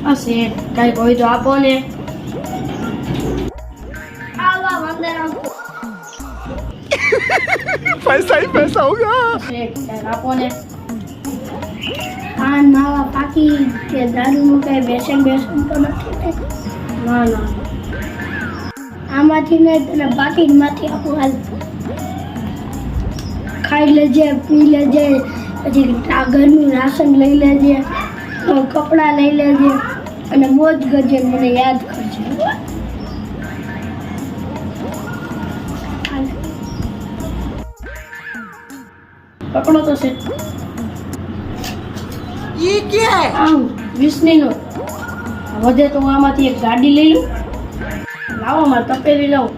આ શેઠ કઈ કોઈ તો આપો ને. આવા વંદરા पैसा ही पैसा होगा। શેઠ કઈ આપો ને. પાન માવા પાકી કે દારૂનું કઈ બેસન તો નથી ને? ના ના આમાંથી ને તને બાકીમાંથી આપું હાલ. ખાઈ લેજે, પી લેજે, પછી આ ઘરનું રાશન લઈ લેજે, કપડાં લઈ લેજે અને મોજ કરજે, મને યાદ કરજે. પકડો તો શેઠ. ये क्या है? આમ 20 નો વધે તો હું આમાંથી એક ગાડી લઈ લઉં. લાવો મારે તપેલી લાવો.